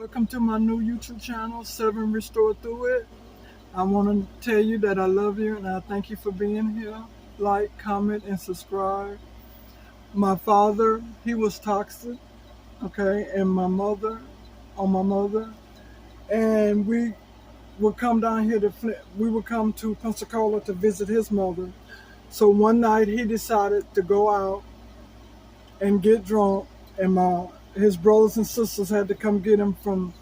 Welcome to my new YouTube channel, Seven Restored Through It. I want to tell you that I love you and I thank you for being here. Like, comment, and subscribe. My father, he was toxic, okay, and my mother, and we would come down here we would come to Pensacola to visit his mother. So one night he decided to go out and get drunk, and his brothers and sisters had to come get him from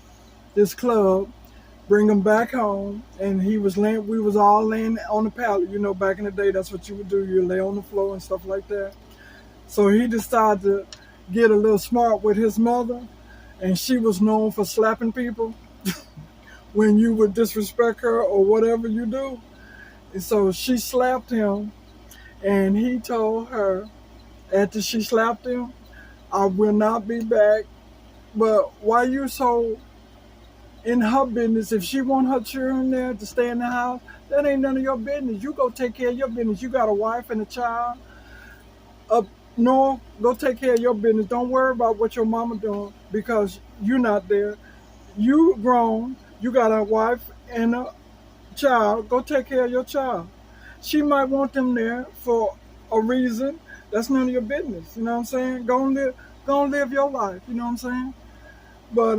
this club, bring him back home, and we was all laying on the pallet. You know, back in the day, that's what you would do. You lay on the floor and stuff like that. So he decided to get a little smart with his mother, and she was known for slapping people when you would disrespect her or whatever you do. And so she slapped him, and he told her, after she slapped him, "I will not be back. But why you so in her business? If she want her children there to stay in the house, that ain't none of your business. You go take care of your business. You got a wife and a child up north. Go take care of your business. Don't worry about what your mama doing because you're not there. You grown. You got a wife and a child. Go take care of your child. She might want them there for a reason. That's none of your business. You know what I'm saying? Go and live your life. You know what I'm saying?" But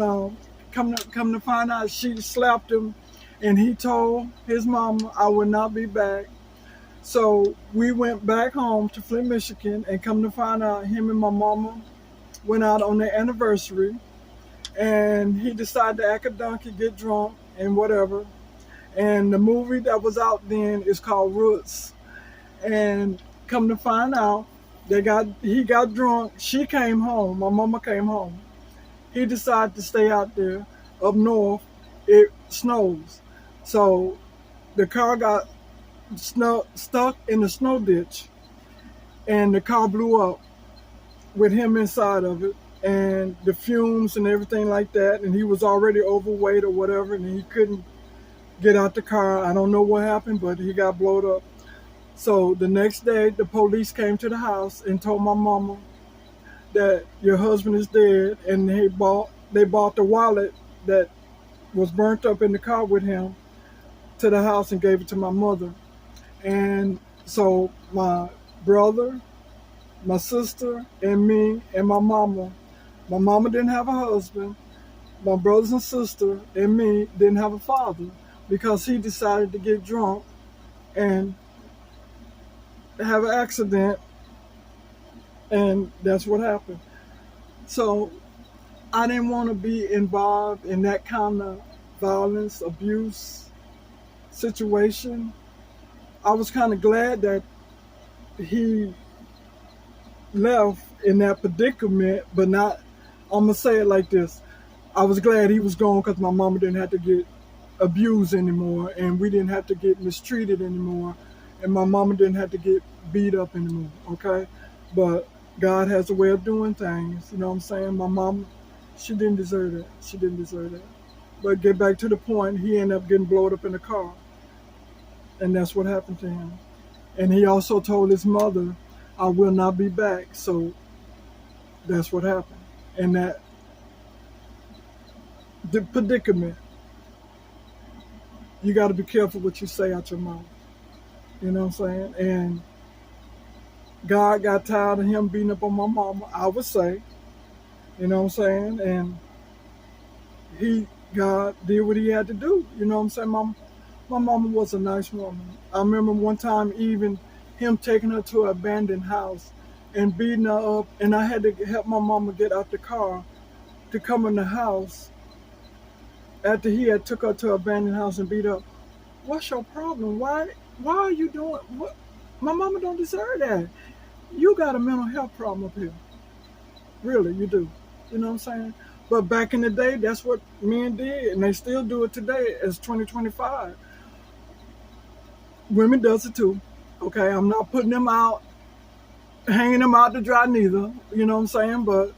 come to find out, she slapped him, and he told his mama, "I will not be back." So we went back home to Flint, Michigan, and come to find out, him and my mama went out on their anniversary, and he decided to act a donkey, get drunk, and whatever. And the movie that was out then is called Roots. And come to find out, he got drunk. She came home. My mama came home. He decided to stay out there. Up north, it snows. So the car got stuck in the snow ditch, and the car blew up with him inside of it, and the fumes and everything like that. And he was already overweight or whatever, and he couldn't get out the car. I don't know what happened, but he got blown up. So the next day, the police came to the house and told my mama that your husband is dead, and they bought the wallet that was burnt up in the car with him to the house and gave it to my mother. And so my brother, my sister, and me, and my mama didn't have a husband. My brothers and sister and me didn't have a father because he decided to get drunk and have an accident, and that's what happened. So I didn't want to be involved in that kind of violence, abuse situation. I was kind of glad that he left in that predicament, but not, I'm going to say it like this. I was glad he was gone because my mama didn't have to get abused anymore, and we didn't have to get mistreated anymore, and my mama didn't have to get beat up anymore, okay? But God has a way of doing things, you know what I'm saying? My mom, she didn't deserve that. She didn't deserve that. But get back to the point, he ended up getting blown up in the car. And that's what happened to him. And he also told his mother, "I will not be back." So that's what happened. And that the predicament, you got to be careful what you say out your mouth. You know what I'm saying? And God got tired of him beating up on my mama, I would say. You know what I'm saying? And God did what he had to do. You know what I'm saying? My mama was a nice woman. I remember one time even him taking her to an abandoned house and beating her up, and I had to help my mama get out the car to come in the house after he had took her to an abandoned house and beat her up. What's your problem? Why are you doing what? My mama don't deserve that. You got a mental health problem up here. Really, you do. You know what I'm saying? But back in the day, that's what men did, and they still do it today as 2025. Women does it too. Okay, I'm not putting them out, hanging them out to dry neither. You know what I'm saying? But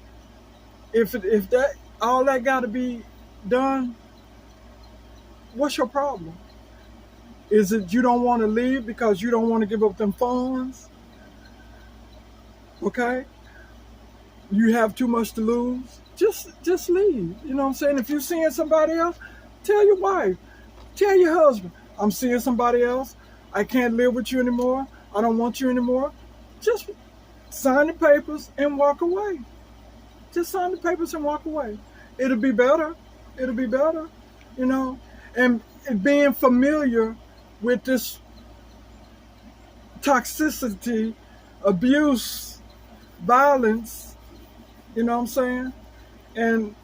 if that all that got to be done, what's your problem? Is it you don't want to leave because you don't want to give up them funds? Okay, you have too much to lose. just leave. You know what I'm saying? If you're seeing somebody else, tell your wife, tell your husband, I'm seeing somebody else. I can't live with you anymore. I don't want you anymore. Just sign the papers and walk away. Just sign the papers and walk away. It'll be better. It'll be better, you know. And being familiar with this toxicity, abuse, violence, you know what I'm saying? And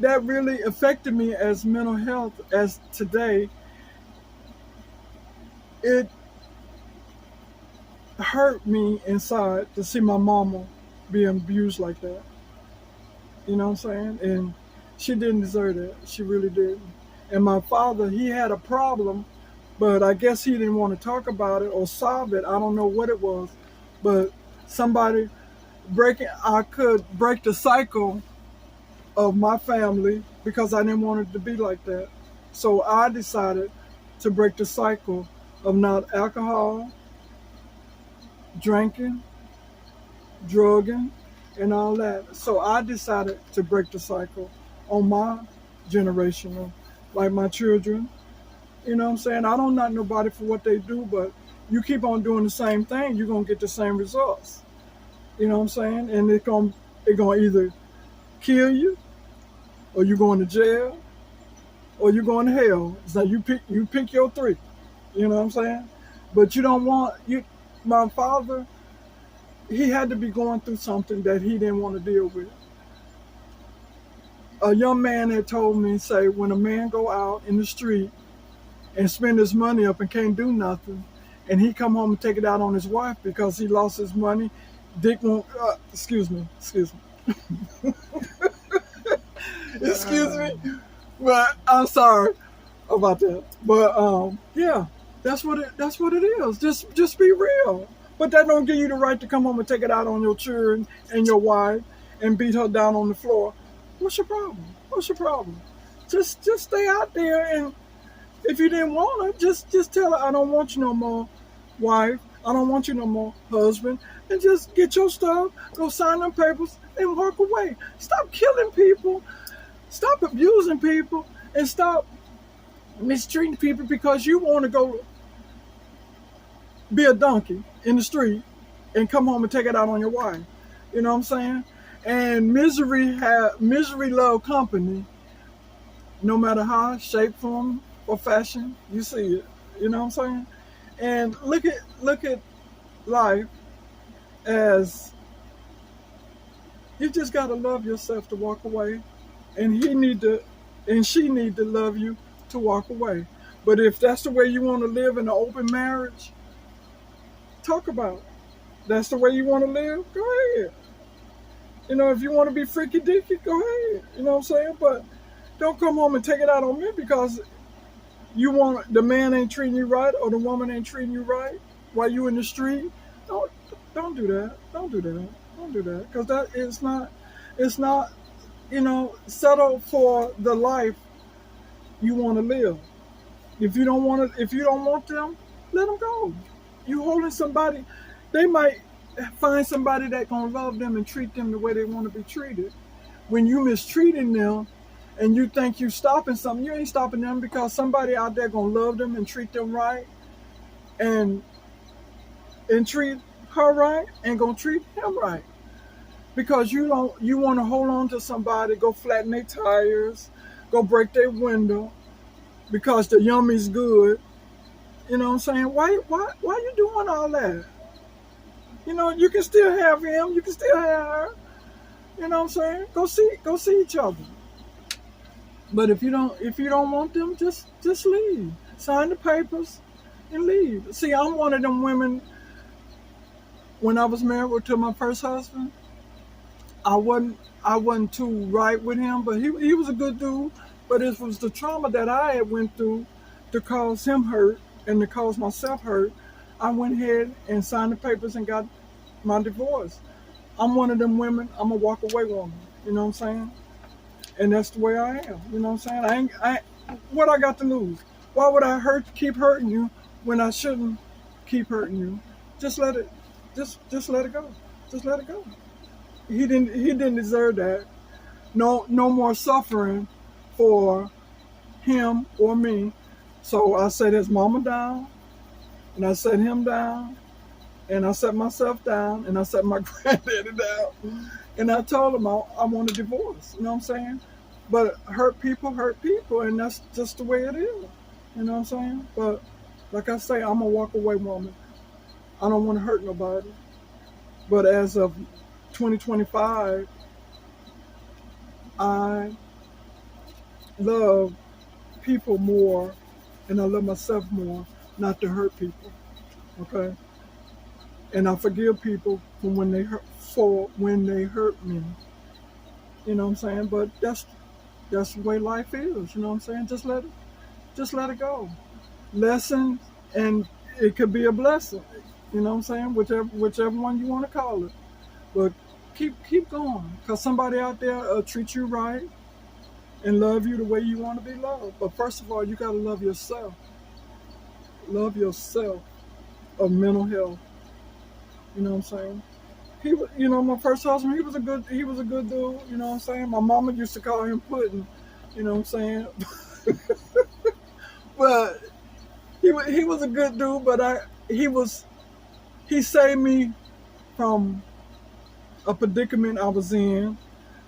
that really affected me as mental health as today. It hurt me inside to see my mama being abused like that. You know what I'm saying? And she didn't deserve that. She really didn't. And my father, he had a problem, but I guess he didn't want to talk about it or solve it. I don't know what it was. But I could break the cycle of my family because I didn't want it to be like that. So I decided to break the cycle of not alcohol, drinking, drugging, and all that. So I decided to break the cycle on my generation, like my children. You know what I'm saying? I don't knock nobody for what they do, but you keep on doing the same thing, you're gonna get the same results. You know what I'm saying? And it's gonna either kill you, or you're going to jail, or you're going to hell. So you pick your three. You know what I'm saying? But you don't want you. My father, he had to be going through something that he didn't want to deal with. A young man had told me, say, when a man go out in the street and spend his money up and can't do nothing, and he come home and take it out on his wife because he lost his money, Dick won't. Excuse me. Excuse me, but I'm sorry about that. But yeah, that's what it is. Just be real. But that don't give you the right to come home and take it out on your children and your wife and beat her down on the floor. What's your problem? What's your problem? Just stay out there, and if you didn't want her, just tell her, I don't want you no more, wife. I don't want you no more, husband. And just get your stuff, go sign them papers, and walk away. Stop killing people. Stop abusing people, and stop mistreating people because you want to go be a donkey in the street and come home and take it out on your wife. You know what I'm saying? And misery love company, no matter how, shape, form, or fashion, you see it. You know what I'm saying? And look at life as you just gotta love yourself to walk away. And she need to love you to walk away. But if that's the way you want to live in an open marriage, talk about it. That's the way you want to live, go ahead. You know, if you want to be freaky dicky, go ahead. You know what I'm saying? But don't come home and take it out on me because the man ain't treating you right or the woman ain't treating you right while you in the street. Don't do that. Don't do that. Don't do that. Because it's not, settle for the life you want to live. If you don't want them, let them go. You holding somebody, they might find somebody that gonna love them and treat them the way they want to be treated. When you mistreating them and you think you stopping something, you ain't stopping them because somebody out there gonna love them and treat them right and treat her right and gonna treat him right. Because you want to hold on to somebody, go flatten their tires, go break their window because the yummy's good. You know what I'm saying? Why you doing all that? You know, you can still have him, you can still have her. You know what I'm saying? Go see each other. But if you don't want them, just leave. Sign the papers and leave. See, I'm one of them women. When I was married to my first husband, I wasn't too right with him, but he was a good dude. But it was the trauma that I had went through to cause him hurt and to cause myself hurt. I went ahead and signed the papers and got my divorce. I'm one of them women. I'm a walk away woman. You know what I'm saying? And that's the way I am. You know what I'm saying? What I got to lose? Why would I keep hurting you when I shouldn't keep hurting you? Just let it go. Just let it go. He didn't deserve that. no more suffering for him or me. So I set his mama down, and I set him down, and I set myself down, and I set my granddaddy down, and I told him I want a divorce. You know what I'm saying? But hurt people, and that's just the way it is. You know what I'm saying? But like I say, I'm a walk away woman. I don't want to hurt nobody. But as of 2025, I love people more, and I love myself more, not to hurt people. Okay, and I forgive people from when they hurt me. You know what I'm saying? But that's the way life is. You know what I'm saying? Just let it go. Lesson, and it could be a blessing. You know what I'm saying? Whichever one you want to call it. But keep going, cause somebody out there treat you right and love you the way you want to be loved. But first of all, you gotta love yourself. Love yourself of mental health. You know what I'm saying? My first husband, he was a good dude. You know what I'm saying? My mama used to call him Pudding. You know what I'm saying? But he was a good dude. But he saved me from a predicament I was in.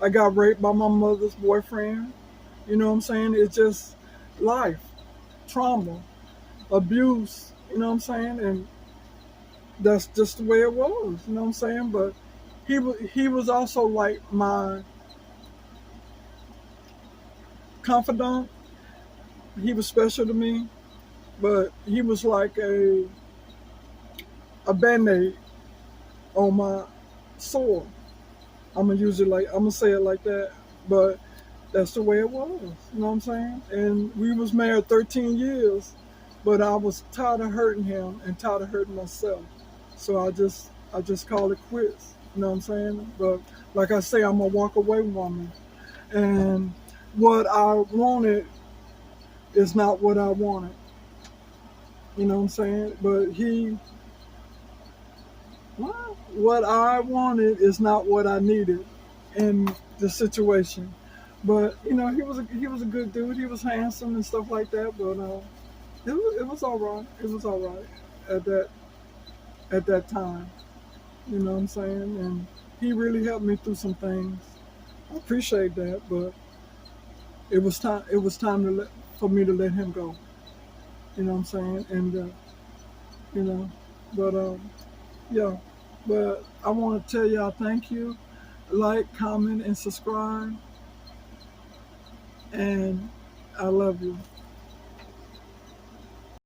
I got raped by my mother's boyfriend. You know what I'm saying? It's just life, trauma, abuse. You know what I'm saying? And that's just the way it was. You know what I'm saying? But he was also like my confidant. He was special to me, but he was like a band-aid on my sore. I'm gonna say it like that, but that's the way it was. You know what I'm saying? And we was married 13 years, but I was tired of hurting him and tired of hurting myself. So I just called it quits. You know what I'm saying? But like I say, I'm a walk away woman, and what I wanted is not what I wanted. You know what I'm saying? But what I wanted is not what I needed in the situation. But he was a good dude. He was handsome and stuff like that. But it was all right. It was all right at that time. You know what I'm saying? And he really helped me through some things. I appreciate that, but it was time. It was time for me to let him go. You know what I'm saying? And you know, but yeah. But I want to tell y'all thank you. Like, comment, and subscribe. And I love you.